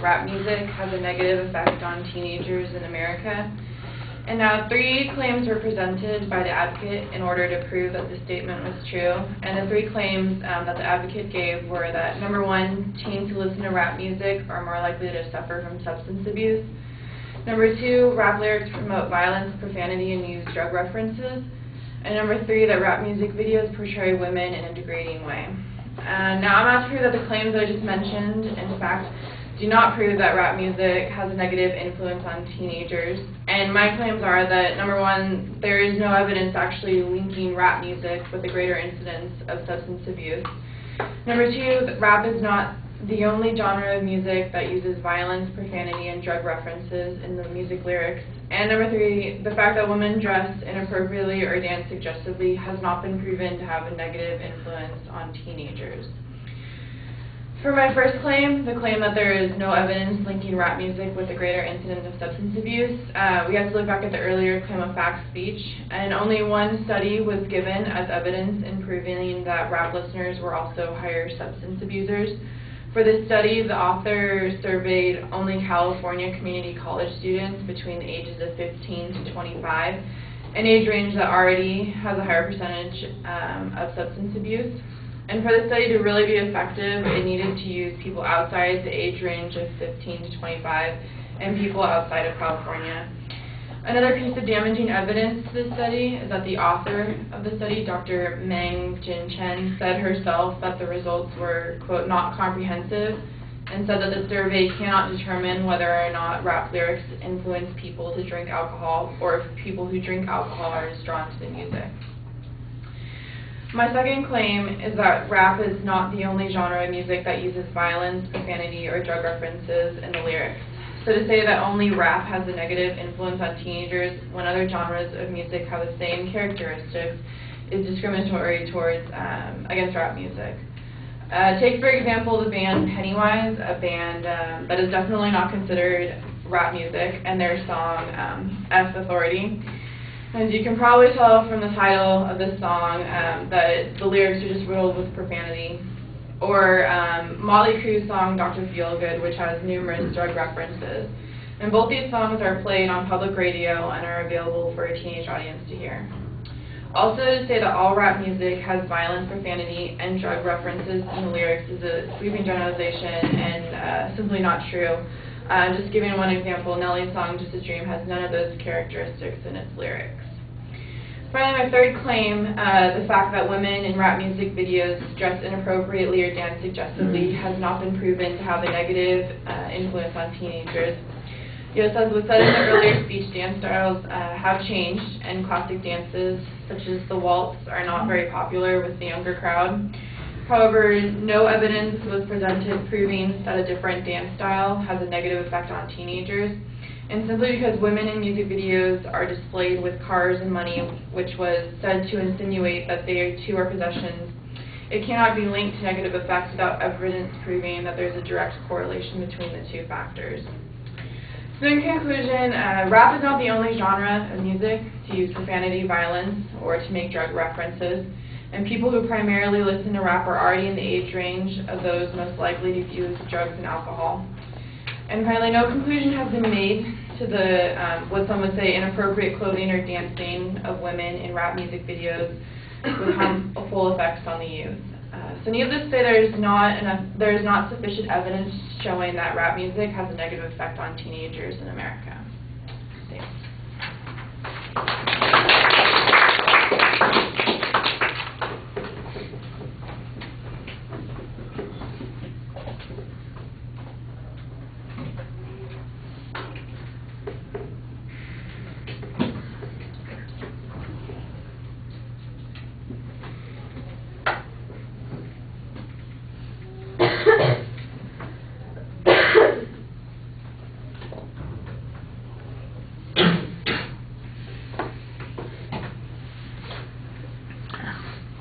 rap music has a negative effect on teenagers in America. And now 3 claims were presented by the advocate in order to prove that the statement was true. And the 3 claims that the advocate gave were that, number 1, teens who listen to rap music are more likely to suffer from substance abuse. Number 2, rap lyrics promote violence, profanity, and use drug references. And number 3, that rap music videos portray women in a degrading way. Now I'm not to prove that the claims that I just mentioned, in fact, do not prove that rap music has a negative influence on teenagers. And my claims are that, number 1, there is no evidence actually linking rap music with a greater incidence of substance abuse. Number 2, that rap is not the only genre of music that uses violence, profanity, and drug references in the music lyrics. And number 3, the fact that women dress inappropriately or dance suggestively has not been proven to have a negative influence on teenagers. For my first claim, the claim that there is no evidence linking rap music with a greater incidence of substance abuse, we have to look back at the earlier claim of fact speech, and only 1 study was given as evidence in proving that rap listeners were also higher substance abusers. For this study, the author surveyed only California community college students between the ages of 15 to 25, an age range that already has a higher percentage of substance abuse. And for the study to really be effective, it needed to use people outside the age range of 15 to 25 and people outside of California. Another piece of damaging evidence to this study is that the author of the study, Dr. Meng Jin Chen, said herself that the results were, quote, not comprehensive, and said that the survey cannot determine whether or not rap lyrics influence people to drink alcohol or if people who drink alcohol are just drawn to the music. My second claim is that rap is not the only genre of music that uses violence, profanity, or drug references in the lyrics. So to say that only rap has a negative influence on teenagers when other genres of music have the same characteristics is discriminatory towards against rap music. Take, for example, the band Pennywise, a band that is definitely not considered rap music, and their song F Authority. As you can probably tell from the title of this song, that the lyrics are just riddled with profanity. Or Motley Crue's song Dr. Feelgood, which has numerous drug references. And both these songs are played on public radio and are available for a teenage audience to hear. Also, to say that all rap music has violence, profanity, and drug references in the lyrics is a sweeping generalization and simply not true. Just giving one example, Nelly's song Just a Dream has none of those characteristics in its lyrics. Finally, my third claim, the fact that women in rap music videos dress inappropriately or dance suggestively has not been proven to have a negative influence on teenagers. As was said in the earlier speech, dance styles have changed, and classic dances such as the waltz are not very popular with the younger crowd. However, no evidence was presented proving that a different dance style has a negative effect on teenagers. And simply because women in music videos are displayed with cars and money, which was said to insinuate that they too are possessions, it cannot be linked to negative effects without evidence proving that there's a direct correlation between the 2 factors. So in conclusion, rap is not the only genre of music to use profanity, violence, or to make drug references. And people who primarily listen to rap are already in the age range of those most likely to use drugs and alcohol. And finally, no conclusion has been made to the, what some would say, inappropriate clothing or dancing of women in rap music videos with harmful effects on the youth. So needless to say, there is not sufficient evidence showing that rap music has a negative effect on teenagers in America. Thanks.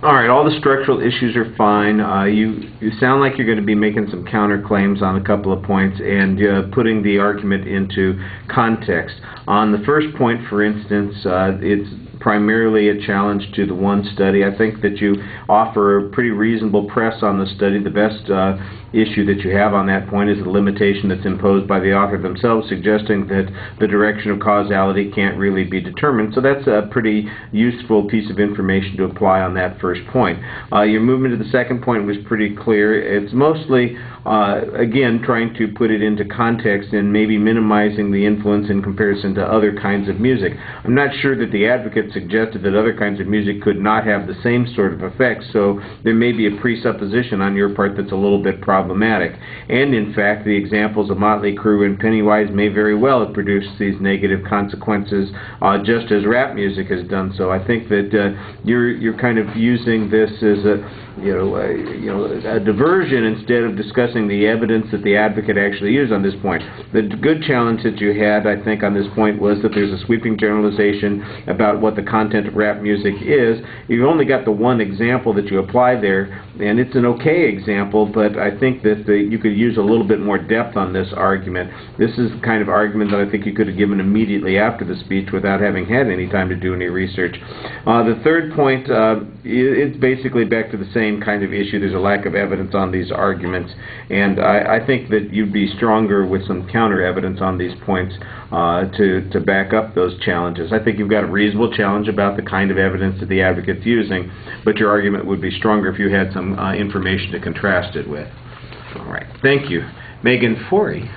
All right, all the structural issues are fine. You sound like you're going to be making some counterclaims on a couple of points and putting the argument into context. On the first point, for instance, it's primarily a challenge to the one study. I think that you offer a pretty reasonable press on the study. The best issue that you have on that point is the limitation that's imposed by the author themselves, suggesting that the direction of causality can't really be determined. So that's a pretty useful piece of information to apply on that first point. Your movement to the second point was pretty clear. It's mostly, again, trying to put it into context and maybe minimizing the influence in comparison to other kinds of music. I'm not sure that the advocate suggested that other kinds of music could not have the same sort of effects, so there may be a presupposition on your part that's a little bit problematic. And in fact, the examples of Motley Crue and Pennywise may very well have produced these negative consequences, just as rap music has done so. I think that you're kind of using this as a diversion instead of discussing the evidence that the advocate actually used on this point. The good challenge that you had, I think, on this point was that there's a sweeping generalization about what the content of rap music is. You've only got the one example that you apply there, and it's an okay example, but I think that you could use a little bit more depth on this argument. This is the kind of argument that I think you could have given immediately after the speech without having had any time to do any research. The third point, it's basically back to the same kind of issue. There's a lack of evidence on these arguments, and I think that you'd be stronger with some counter evidence on these points to back up those challenges. I think you've got a reasonable challenge about the kind of evidence that the advocate's using, but your argument would be stronger if you had some information to contrast it with. All right. Thank you. Megan Forey.